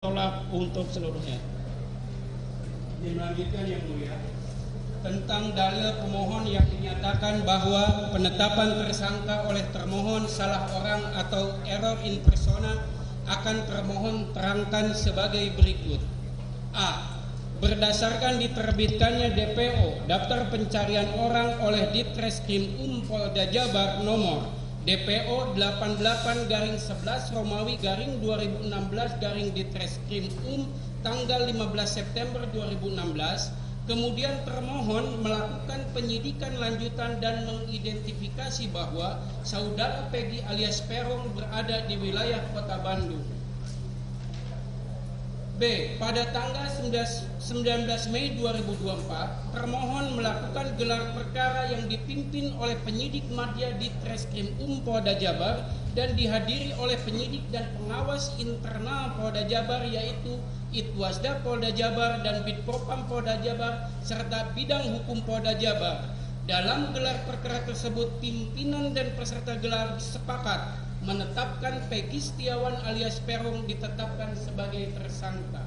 tolak untuk seluruhnya. Dilanjutkan yang mulia. Tentang dalil pemohon yang dinyatakan bahwa penetapan tersangka oleh termohon salah orang atau error in persona akan termohon terangkan sebagai berikut. A. Berdasarkan diterbitkannya DPO Daftar Pencarian Orang oleh Ditreskrim Polda Jabar nomor DPO 88-11 Ditreskrim tanggal 15 September 2016, kemudian termohon melakukan penyidikan lanjutan dan mengidentifikasi bahwa saudara Peggy alias Peron berada di wilayah Kota Bandung. B. Pada tanggal 19 Mei 2024, termohon melakukan gelar perkara yang dipimpin oleh penyidik Madya Ditreskrim Polda Jabar dan dihadiri oleh penyidik dan pengawas internal Polda Jabar yaitu Itwasda Polda Jabar dan Bitpropam Polda Jabar serta bidang hukum Polda Jabar. Dalam gelar perkara tersebut, pimpinan dan peserta gelar sepakat menetapkan Peggy Setiawan alias Peron ditetapkan sebagai tersangka.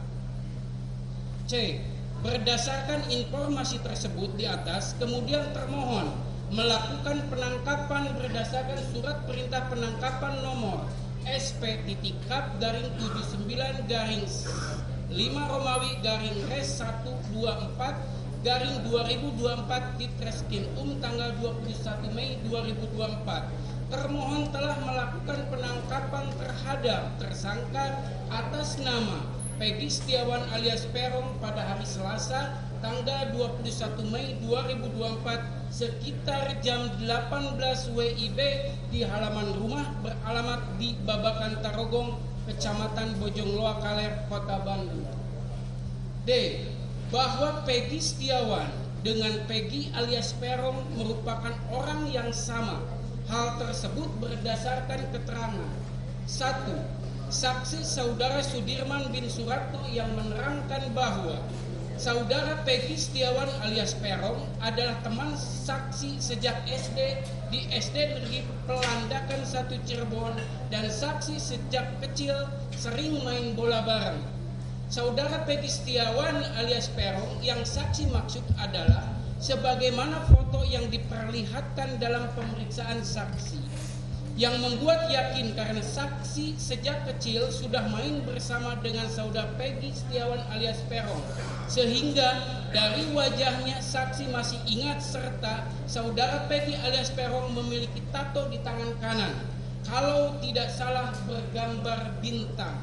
C. Berdasarkan informasi tersebut di atas, kemudian termohon melakukan penangkapan berdasarkan surat perintah penangkapan nomor SP.5-Romawi-Res124-2024 Ditreskrim tanggal 21 Mei 2024. Termohon telah melakukan penangkapan terhadap tersangka atas nama Peggy Setiawan alias Peron pada hari Selasa tanggal 21 Mei 2024 sekitar jam 18 WIB di halaman rumah beralamat di Babakan Tarogong, Kecamatan Bojongloa Kaler, Kota Bandung. D. Bahwa Peggy Setiawan dengan Peggy alias Peron merupakan orang yang sama. Hal tersebut berdasarkan keterangan 1. Saksi saudara Sudirman bin Suratno yang menerangkan bahwa saudara Peggy Setiawan alias Peron adalah teman saksi sejak SD di SD Negeri Pelandakan 1 Cirebon dan saksi sejak kecil sering main bola bareng. Saudara Peggy Setiawan alias Peron yang saksi maksud adalah sebagaimana foto yang diperlihatkan dalam pemeriksaan saksi, yang membuat yakin karena saksi sejak kecil sudah main bersama dengan saudara Peggy Setiawan alias Peron, sehingga dari wajahnya saksi masih ingat serta saudara Peggy alias Peron memiliki tato di tangan kanan, kalau tidak salah bergambar bintang.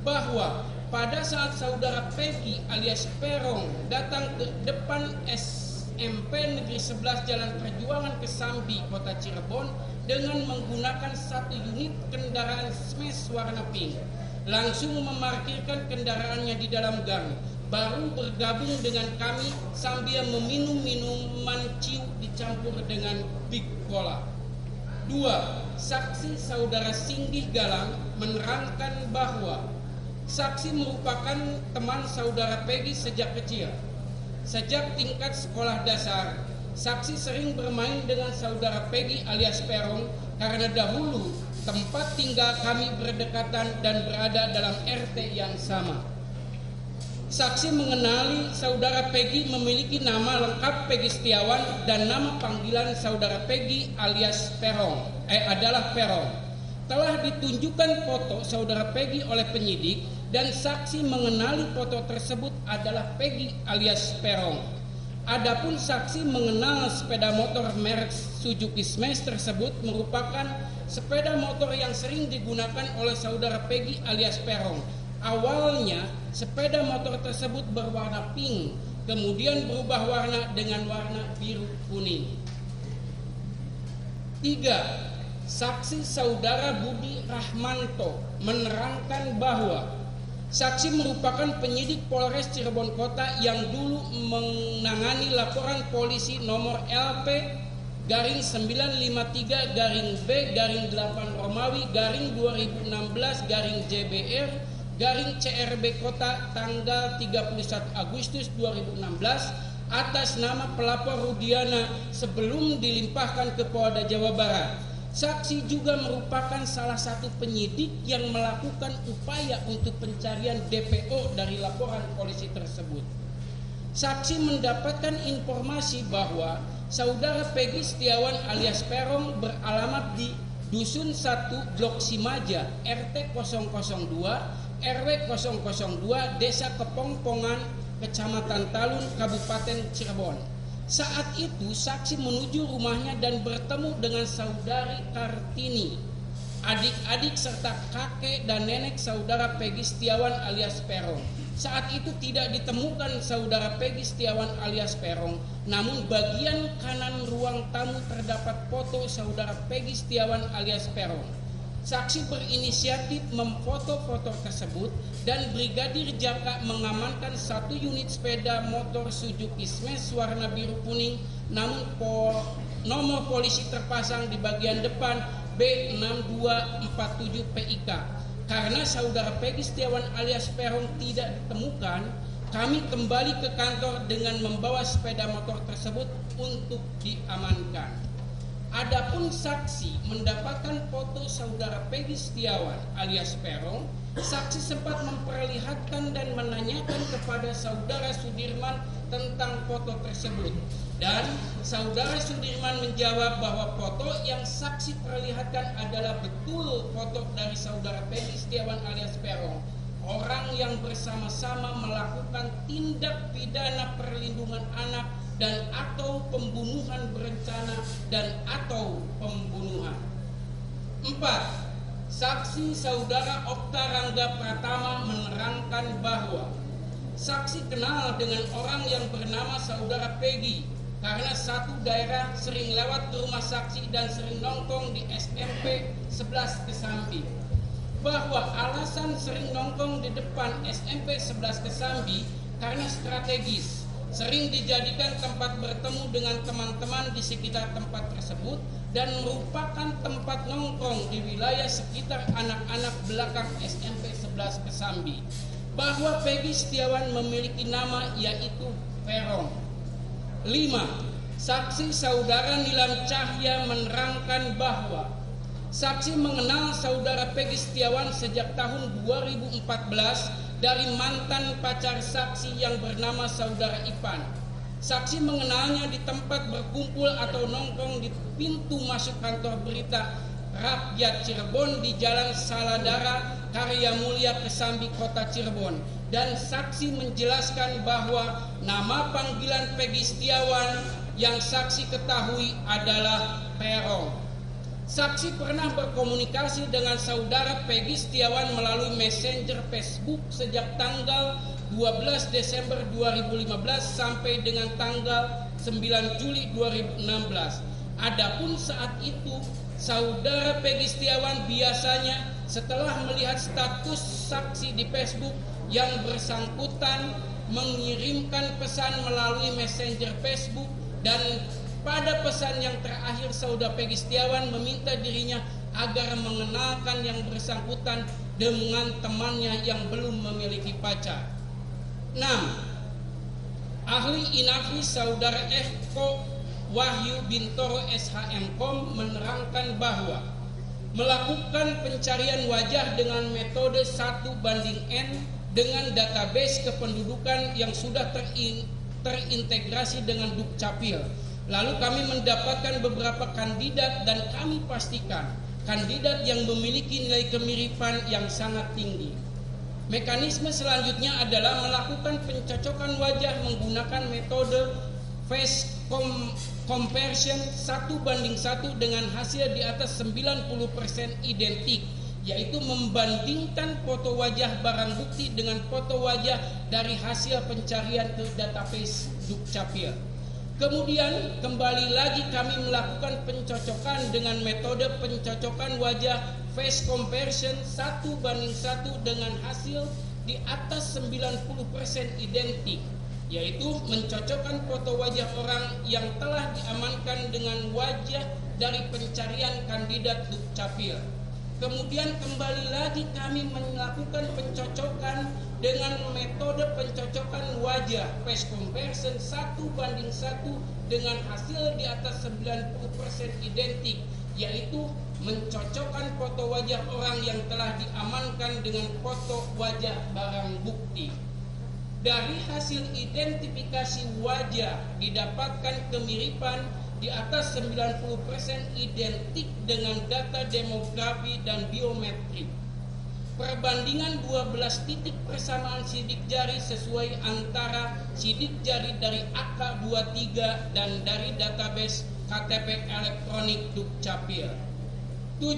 Bahwa pada saat saudara Peggy alias Peron datang ke depan SMP Negeri 11 Jalan Perjuangan Kesambi, Kota Cirebon dengan menggunakan satu unit kendaraan smash warna pink, langsung memarkirkan kendaraannya di dalam gang, baru bergabung dengan kami sambil meminum minuman ciu dicampur dengan Big Cola. 2. Saksi saudara Singgih Galang menerangkan bahwa saksi merupakan teman saudara Peggy sejak kecil. Sejak tingkat sekolah dasar, saksi sering bermain dengan saudara Peggy alias Peron karena dahulu tempat tinggal kami berdekatan dan berada dalam RT yang sama. Saksi mengenali saudara Peggy memiliki nama lengkap Peggy Setiawan dan nama panggilan saudara Peggy alias Peron adalah Peron. Telah ditunjukkan foto saudara Peggy oleh penyidik dan saksi mengenali foto tersebut adalah Peggy alias Peron. Adapun saksi mengenal sepeda motor merek Suzuki Smash tersebut merupakan sepeda motor yang sering digunakan oleh saudara Peggy alias Peron. Awalnya sepeda motor tersebut berwarna pink, kemudian berubah warna dengan warna biru kuning. 3. Saksi saudara Budi Rahmanto menerangkan bahwa saksi merupakan penyidik Polres Cirebon Kota yang dulu menangani laporan polisi nomor LP-8-Romawi-2016-JBR-CRB Kota tanggal 31 Agustus 2016 atas nama pelapor Rudiana sebelum dilimpahkan ke Polda Jawa Barat. Saksi juga merupakan salah satu penyidik yang melakukan upaya untuk pencarian DPO dari laporan polisi tersebut. Saksi mendapatkan informasi bahwa saudara Peggy Setiawan alias Peron beralamat di Dusun 1 Blok Simaja, RT 002, RW 002, Desa Kepongpongan, Kecamatan Talun, Kabupaten Cirebon. Saat itu saksi menuju rumahnya dan bertemu dengan saudari Kartini, adik-adik serta kakek dan nenek saudara Peggy Setiawan alias Peron. Saat itu tidak ditemukan saudara Peggy Setiawan alias Peron, namun bagian kanan ruang tamu terdapat foto saudara Peggy Setiawan alias Peron. Saksi berinisiatif memfoto foto tersebut dan Brigadir Jaka mengamankan 1 unit sepeda motor Suzuki Smash warna biru kuning, namun nomor polisi terpasang di bagian depan B6247 PIK. Karena saudara Peggy Setiawan alias Peron tidak ditemukan, kami kembali ke kantor dengan membawa sepeda motor tersebut untuk diamankan. Adapun saksi mendapatkan foto saudara Peggy Setiawan alias Peron, saksi sempat memperlihatkan dan menanyakan kepada saudara Sudirman tentang foto tersebut. Dan saudara Sudirman menjawab bahwa foto yang saksi perlihatkan adalah betul foto dari saudara Peggy Setiawan alias Peron, orang yang bersama-sama melakukan tindak pidana perlindungan anak dan atau pembunuhan berencana dan atau pembunuhan. 4. Saksi saudara Okta Rangga Pratama menerangkan bahwa saksi kenal dengan orang yang bernama saudara Peggy karena satu daerah, sering lewat ke rumah saksi dan sering nongkrong di SMP 11 Kesambi. Bahwa alasan sering nongkrong di depan SMP 11 Kesambi karena strategis, sering dijadikan tempat bertemu dengan teman-teman di sekitar tempat tersebut dan merupakan tempat nongkrong di wilayah sekitar anak-anak belakang SMP 11 Kesambi. Bahwa Peggy Setiawan memiliki nama yaitu Peron. 5. Saksi saudara Nilam Cahya menerangkan bahwa saksi mengenal saudara Peggy Setiawan sejak tahun 2014 dari mantan pacar saksi yang bernama saudara Ipan. Saksi mengenalnya di tempat berkumpul atau nongkrong di pintu masuk kantor berita Rakyat Cirebon di Jalan Saladara, Karya Mulia, Kesambi, Kota Cirebon. Dan saksi menjelaskan bahwa nama panggilan Peggy Setiawan yang saksi ketahui adalah Peron. Saksi pernah berkomunikasi dengan saudara Peggy Setiawan melalui messenger Facebook sejak tanggal 12 Desember 2015 sampai dengan tanggal 9 Juli 2016. Adapun saat itu, saudara Peggy Setiawan biasanya setelah melihat status saksi di Facebook yang bersangkutan mengirimkan pesan melalui messenger Facebook, dan pada pesan yang terakhir saudara Peggy Setiawan meminta dirinya agar mengenalkan yang bersangkutan dengan temannya yang belum memiliki pacar. 6. Ahli Inafis saudara Eko Wahyu Bintoro SHM.com menerangkan bahwa melakukan pencarian wajah dengan metode 1:N dengan database kependudukan yang sudah terintegrasi dengan Dukcapil. Lalu kami mendapatkan beberapa kandidat dan kami pastikan kandidat yang memiliki nilai kemiripan yang sangat tinggi. Mekanisme selanjutnya adalah melakukan pencocokan wajah menggunakan metode face comparison 1:1 dengan hasil di atas 90% identik, yaitu membandingkan foto wajah barang bukti dengan foto wajah dari hasil pencarian ke database Dukcapil. Kemudian kembali lagi kami melakukan pencocokan dengan metode pencocokan wajah face comparison 1:1 dengan hasil di atas 90% identik, yaitu mencocokkan foto wajah orang yang telah diamankan dengan wajah dari pencarian kandidat Dukcapil. Kemudian kembali lagi kami melakukan pencocokan dengan metode pencocokan wajah face comparison 1:1 dengan hasil di atas 90% identik, yaitu mencocokkan foto wajah orang yang telah diamankan dengan foto wajah barang bukti. Dari hasil identifikasi wajah didapatkan kemiripan di atas 90% identik dengan data demografi dan biometrik. Perbandingan 12 titik persamaan sidik jari sesuai antara sidik jari dari AK23 dan dari database KTP elektronik Dukcapil. 7.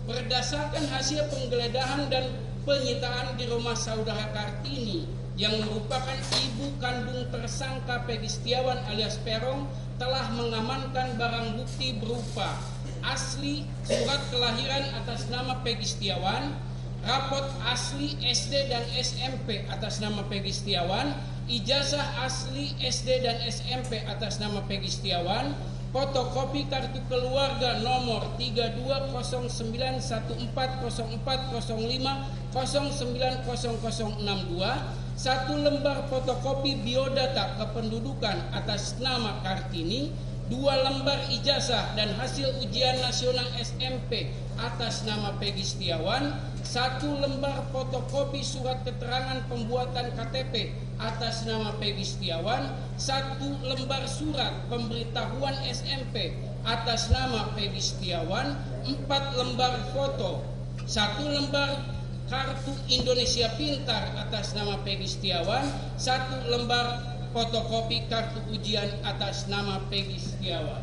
Berdasarkan hasil penggeledahan dan penyitaan di rumah saudara Kartini yang merupakan ibu kandung tersangka Peggy Setiawan alias Peron, telah mengamankan barang bukti berupa asli surat kelahiran atas nama Peggy Setiawan, rapot asli SD dan SMP atas nama Peggy Setiawan, ijazah asli SD dan SMP atas nama Peggy Setiawan, fotokopi kartu keluarga nomor 3291404050900062, 1 lembar fotokopi biodata kependudukan atas nama Kartini, 2 lembar ijazah dan hasil ujian nasional SMP atas nama Peggy Setiawan, 1 lembar fotokopi surat keterangan pembuatan KTP atas nama Peggy Setiawan, 1 lembar surat pemberitahuan SMP atas nama Peggy Setiawan, 4 lembar foto, 1 lembar kartu Indonesia Pintar atas nama Peggy Setiawan, 1 lembar fotokopi kartu ujian atas nama Peggy Setiawan.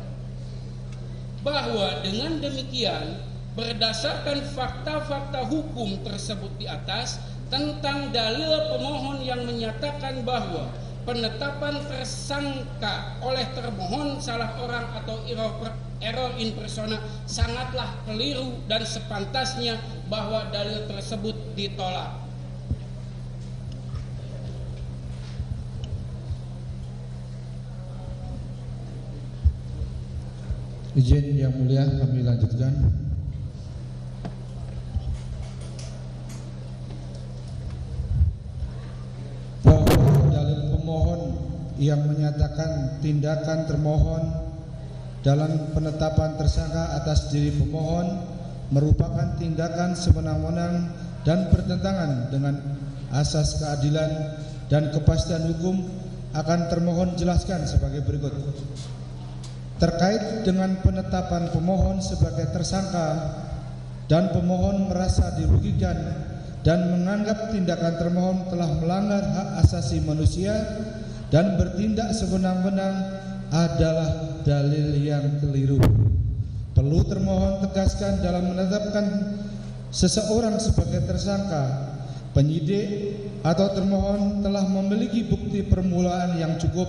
Bahwa dengan demikian, berdasarkan fakta-fakta hukum tersebut di atas tentang dalil pemohon yang menyatakan bahwa penetapan tersangka oleh termohon salah orang atau error in persona sangatlah keliru dan sepantasnya bahwa dalil tersebut ditolak. Izin yang mulia kami lanjutkan. Bahwa dalil pemohon yang menyatakan tindakan termohon dalam penetapan tersangka atas diri pemohon merupakan tindakan sewenang-wenang dan bertentangan dengan asas keadilan dan kepastian hukum akan termohon jelaskan sebagai berikut. Terkait dengan penetapan pemohon sebagai tersangka dan pemohon merasa dirugikan dan menganggap tindakan termohon telah melanggar hak asasi manusia dan bertindak sewenang-wenang adalah dalil yang keliru. Perlu termohon tegaskan dalam menetapkan seseorang sebagai tersangka, penyidik atau termohon telah memiliki bukti permulaan yang cukup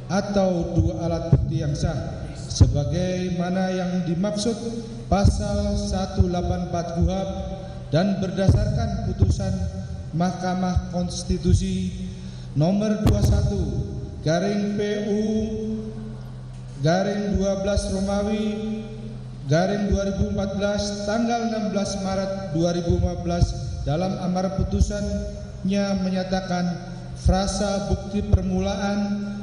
atau 2 alat bukti yang sah sebagaimana yang dimaksud pasal 184 KUHP dan berdasarkan putusan Mahkamah Konstitusi nomor 21/PU/12 Romawi /2014 tanggal 16 Maret 2015 dalam amar putusannya menyatakan frasa bukti permulaan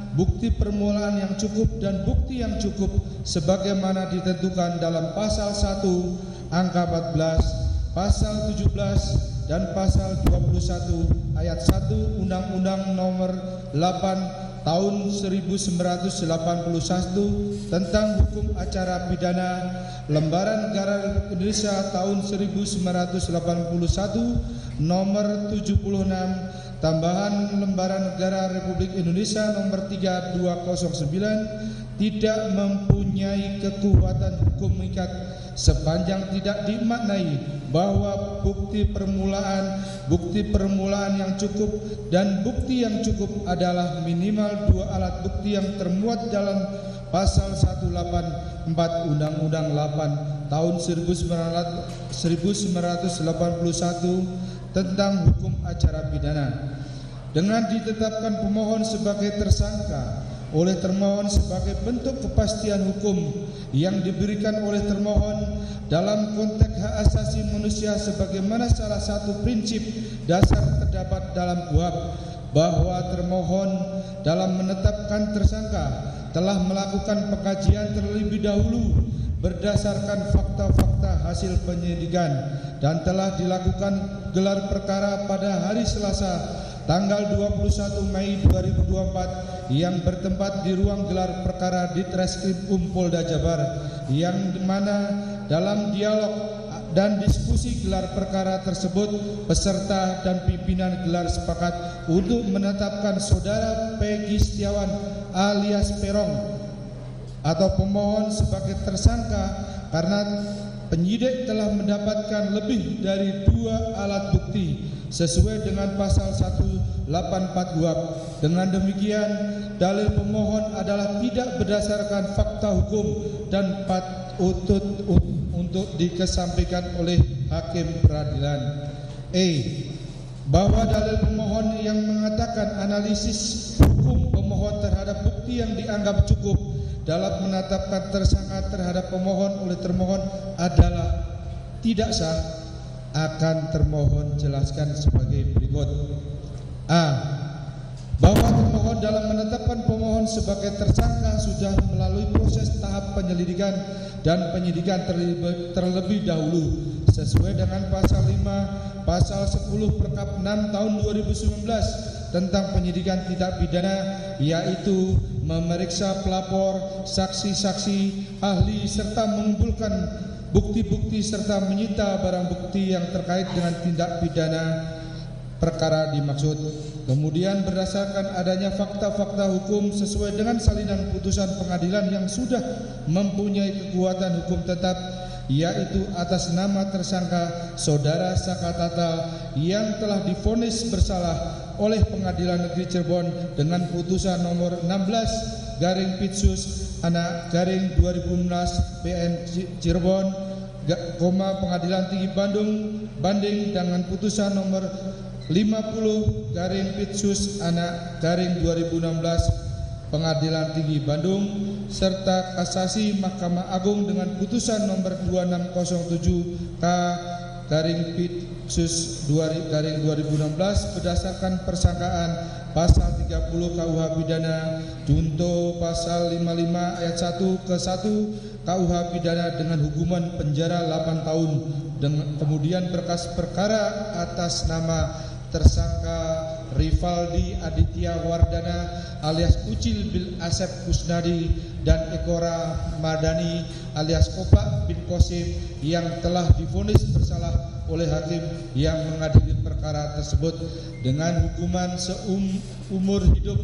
yang cukup dan bukti yang cukup sebagaimana ditentukan dalam pasal 1 angka 14, pasal 17 dan pasal 21 ayat 1 Undang-Undang nomor 8 tahun 1981 tentang hukum acara pidana, Lembaran Negara Republik Indonesia tahun 1981 nomor 76 tambahan Lembaran Negara Republik Indonesia nomor 3209 tidak mempunyai kekuatan hukum mengikat sepanjang tidak dimaknai bahwa bukti permulaan yang cukup dan bukti yang cukup adalah minimal 2 alat bukti yang termuat dalam pasal 184 Undang-Undang 8 tahun 1981 tentang hukum acara pidana. Dengan ditetapkan pemohon sebagai tersangka oleh termohon sebagai bentuk kepastian hukum yang diberikan oleh termohon dalam konteks hak asasi manusia sebagaimana salah satu prinsip dasar terdapat dalam KUHP, bahwa termohon dalam menetapkan tersangka telah melakukan pengkajian terlebih dahulu berdasarkan fakta-fakta hasil penyidikan dan telah dilakukan gelar perkara pada hari Selasa tanggal 21 Mei 2024 yang bertempat di ruang gelar perkara Ditreskrim Polda Jabar, yang mana dalam dialog dan diskusi gelar perkara tersebut peserta dan pimpinan gelar sepakat untuk menetapkan saudara Peggy Setiawan alias Peron atau pemohon sebagai tersangka karena penyidik telah mendapatkan lebih dari 2 alat bukti sesuai dengan pasal 184 KUHP. Dengan demikian, dalil pemohon adalah tidak berdasarkan fakta hukum dan patut untuk dikesampingkan oleh hakim peradilan. Bahwa dalil pemohon yang mengatakan analisis hukum pemohon terhadap bukti yang dianggap cukup dalam menetapkan tersangka terhadap pemohon oleh termohon adalah tidak sah, akan termohon jelaskan sebagai berikut. Bahwa termohon dalam menetapkan pemohon sebagai tersangka sudah melalui proses tahap penyelidikan dan penyidikan terlebih dahulu sesuai dengan pasal 5, pasal 10 Perkap 6 tahun 2019 tentang penyidikan tindak pidana, yaitu memeriksa pelapor, saksi-saksi, ahli serta mengumpulkan bukti-bukti serta menyita barang bukti yang terkait dengan tindak pidana perkara dimaksud. Kemudian berdasarkan adanya fakta-fakta hukum sesuai dengan salinan putusan pengadilan yang sudah mempunyai kekuatan hukum tetap, yaitu atas nama tersangka Saudara Sakatata yang telah divonis bersalah oleh Pengadilan Negeri Cirebon dengan putusan nomor 16/Pidsus/2016 PN Cirebon, Pengadilan Tinggi Bandung banding dengan putusan nomor 50/Pidsus/2016 Pengadilan Tinggi Bandung, serta kasasi Mahkamah Agung dengan putusan nomor 2607K/Pidsus/2016 berdasarkan persangkaan pasal 30 KUH pidana junto pasal 55 ayat 1 ke 1 KUH pidana dengan hukuman penjara 8 tahun. Kemudian berkas perkara atas nama tersangka Rivaldi Aditya Wardana alias Ucil bin Asep Kusnadi dan Ekora Madani alias Opak bin Kosim yang telah divonis bersalah oleh hakim yang mengadili perkara tersebut dengan hukuman seumur hidup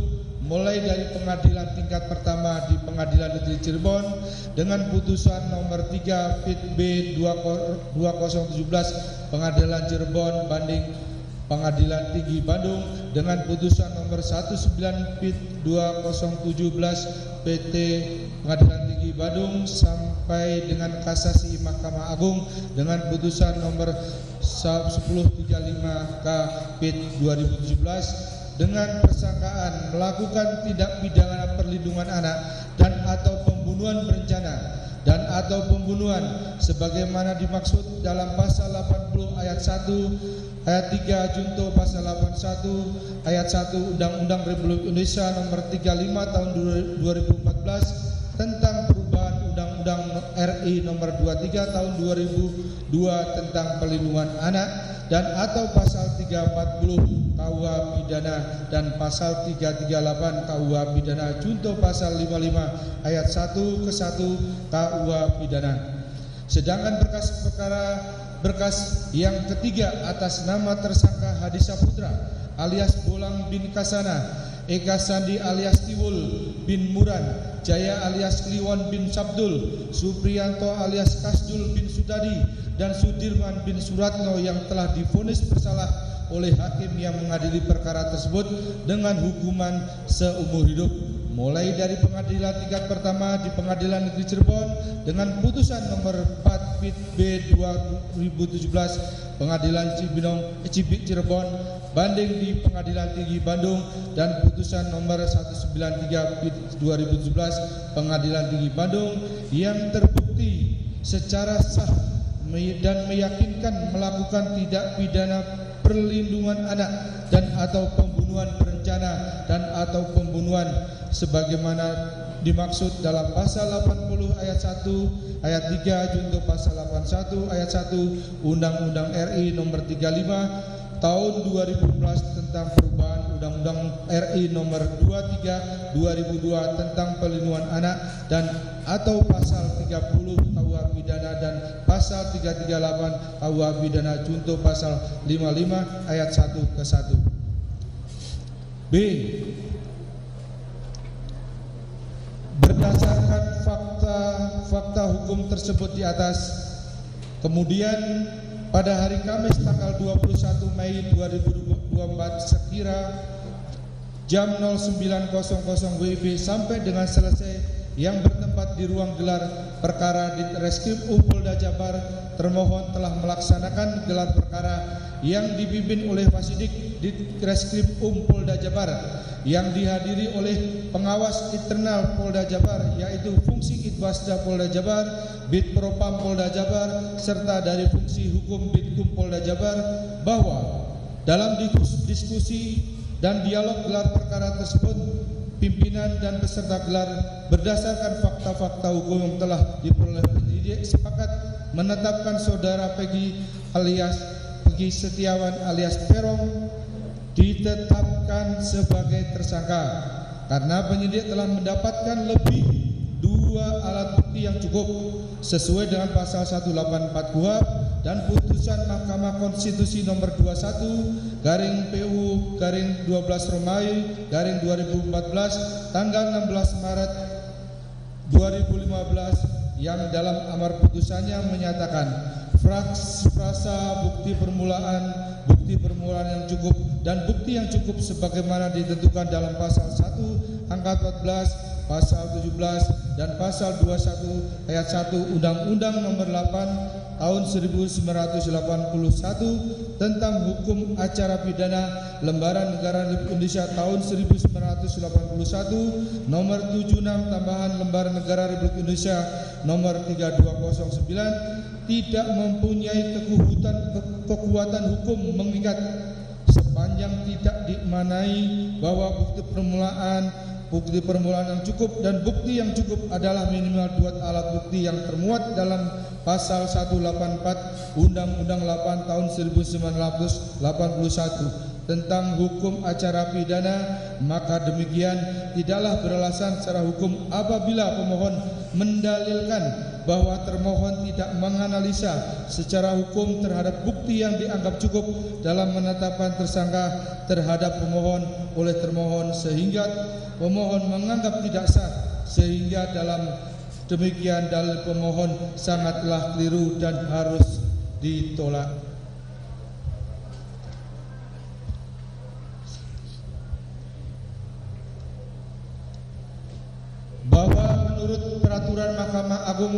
mulai dari pengadilan tingkat pertama di Pengadilan Negeri Cirebon dengan putusan nomor 3 Pid B 2017 Pengadilan Cirebon banding Pengadilan Tinggi Bandung dengan putusan nomor 19 Pid 2017 PT Pengadilan Tinggi Bandung sampai dengan kasasi Mahkamah Agung dengan putusan nomor 1035 K Pid 2017 dengan persangkaan melakukan tindak pidana perlindungan anak dan atau pembunuhan berencana dan atau pembunuhan sebagaimana dimaksud dalam pasal 80 ayat 1 ayat 3 junto pasal 81 ayat 1 Undang-Undang Republik Indonesia nomor 35 tahun 2014 tentang perubahan Undang-Undang RI nomor 23 tahun 2002 tentang perlindungan anak dan atau pasal 340 KUH pidana dan pasal 338 KUH pidana junto pasal 55 ayat 1 ke 1 KUH pidana. Sedangkan berkas yang ketiga atas nama tersangka Hadi Saputra alias Bolang bin Kasana, Eka Sandi alias Tiwul bin Muran, Jaya alias Kliwon bin Sabdul, Supriyanto alias Kasdul bin Sudadi, dan Sudirman bin Suratno yang telah divonis bersalah oleh hakim yang mengadili perkara tersebut dengan hukuman seumur hidup mulai dari pengadilan tingkat pertama di Pengadilan Negeri Cirebon dengan putusan nomor 4 Pid B 2017 Pengadilan Cibik Cirebon banding di Pengadilan Tinggi Bandung dan putusan nomor 193 Pid 2017 Pengadilan Tinggi Bandung yang terbukti secara sah dan meyakinkan melakukan tindak pidana perlindungan anak dan atau pembunuhan berencana dan atau pembunuhan sebagaimana dimaksud dalam pasal 80 ayat 1 ayat 3 junto pasal 81 ayat 1 Undang-Undang RI nomor 35 tahun 2011 tentang perubahan Undang-Undang RI nomor 23 2002 tentang perlindungan anak dan atau pasal 30 KUH pidana dan pasal 338 KUH pidana junto pasal 55 ayat 1 ke 1. B. Berdasarkan fakta hukum tersebut di atas, kemudian pada hari Kamis tanggal 21 Mei 2024 sekira jam 09.00 WIB sampai dengan selesai yang bertempat di ruang gelar perkara di Reskrim Polda Jabar, termohon telah melaksanakan gelar perkara yang dipimpin oleh Fasidik di Reskrim Polda Jabar yang dihadiri oleh pengawas internal Polda Jabar yaitu fungsi Itwasda Polda Jabar, Bid Propam Polda Jabar serta dari fungsi hukum Bidkum Polda Jabar, bahwa dalam diskusi dan dialog gelar perkara tersebut pimpinan dan peserta gelar berdasarkan fakta-fakta hukum yang telah diperoleh penyidik sepakat menetapkan saudara Peggy Setiawan alias Peron ditetapkan sebagai tersangka karena penyidik telah mendapatkan lebih 2 alat bukti yang cukup sesuai dengan pasal 184 KUHP dan putusan Mahkamah Konstitusi nomor 21 PU 12 Romawi 2014 tanggal 16 Maret 2015 yang dalam amar putusannya menyatakan frasa bukti permulaan yang cukup dan bukti yang cukup sebagaimana ditentukan dalam pasal 1 angka 14, pasal 17 dan pasal 21 ayat 1 Undang-Undang nomor 8 tahun 1981 tentang hukum acara pidana Lembaran Negara Republik Indonesia tahun 1981 nomor 76 tambahan Lembaran Negara Republik Indonesia nomor 3209 tidak mempunyai kekuatan hukum mengikat sepanjang tidak dimaknai bahwa bukti permulaan yang cukup dan bukti yang cukup adalah minimal 2 alat bukti yang termuat dalam pasal 184 Undang-Undang 8 tahun 1981 tentang hukum acara pidana, maka demikian tidaklah beralasan secara hukum apabila pemohon mendalilkan bahwa termohon tidak menganalisa secara hukum terhadap bukti yang dianggap cukup dalam menetapkan tersangka terhadap pemohon oleh termohon sehingga pemohon menganggap tidak sah, sehingga dalam demikian dalil pemohon sangatlah keliru dan harus ditolak. Bahwa menurut peraturan Mahkamah Agung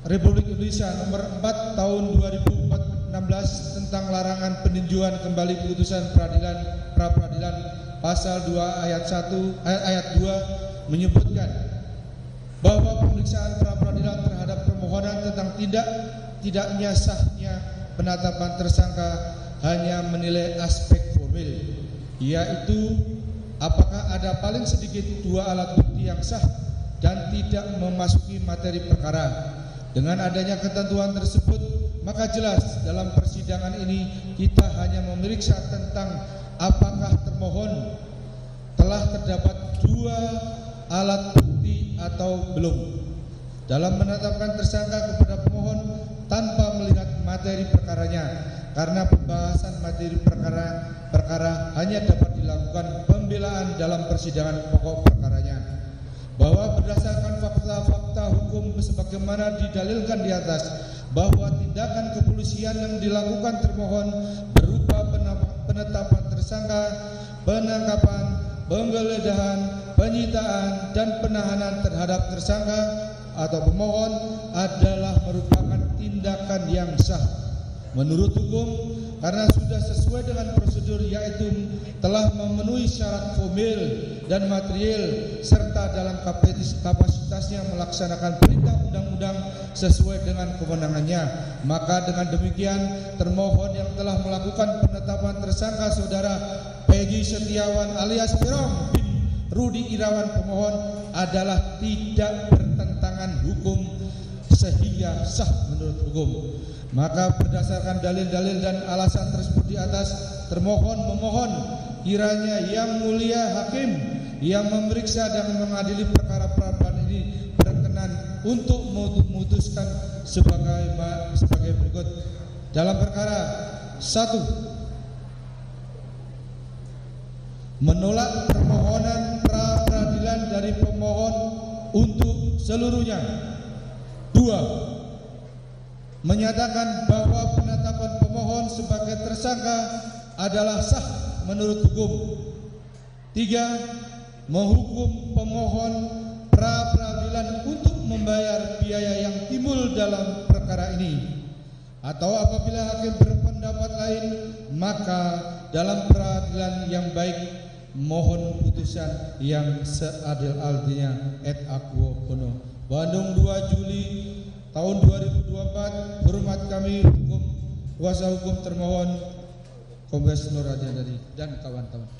Republik Indonesia nomor 4 tahun 2016 tentang larangan peninjauan kembali putusan pra peradilan pasal 2 ayat 2 menyebutkan bahwa pemeriksaan pra peradilan terhadap permohonan tentang tidaknya sahnya penetapan tersangka hanya menilai aspek formil, yaitu apakah ada paling sedikit 2 alat bukti yang sah dan tidak memasuki materi perkara. Dengan adanya ketentuan tersebut, maka jelas dalam persidangan ini kita hanya memeriksa tentang apakah termohon telah terdapat 2 alat bukti atau belum dalam menetapkan tersangka kepada pemohon tanpa melihat materi perkaranya, karena pembahasan materi perkara hanya dapat dilakukan pembelaan dalam persidangan pokok perkaranya. Bahwa berdasarkan fakta-fakta hukum sebagaimana didalilkan di atas, bahwa tindakan kepolisian yang dilakukan termohon berupa penetapan tersangka, penangkapan, penggeledahan, penyitaan dan penahanan terhadap tersangka atau pemohon adalah merupakan tindakan yang sah. Menurut hukum, karena sudah sesuai dengan prosedur, yaitu telah memenuhi syarat formil dan material serta dalam kapasitasnya melaksanakan perintah undang-undang sesuai dengan kewenangannya. Maka dengan demikian termohon yang telah melakukan penetapan tersangka saudara Peggy Setiawan alias Peron bin Rudi Irawan pemohon adalah tidak bertentangan hukum sehingga sah menurut hukum. Maka berdasarkan dalil-dalil dan alasan tersebut di atas, termohon memohon kiranya Yang Mulia Hakim yang memeriksa dan mengadili perkara peradilan ini berkenan untuk memutuskan sebagai berikut. Dalam perkara 1, menolak permohonan pra peradilan dari pemohon untuk seluruhnya. 2, menyatakan bahwa penetapan pemohon sebagai tersangka adalah sah menurut hukum. 3, menghukum pemohon pra peradilan untuk membayar biaya yang timbul dalam perkara ini, atau apabila hakim berpendapat lain, maka dalam peradilan yang baik mohon putusan yang seadil-adilnya et aquo bono. Bandung 2 Juli tahun 2024. Hormat kami kuasa hukum termohon Kombes Nur Adiandadi dan kawan-kawan.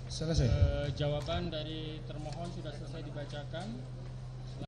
Selesai. Jawaban dari termohon sudah selesai dibacakan.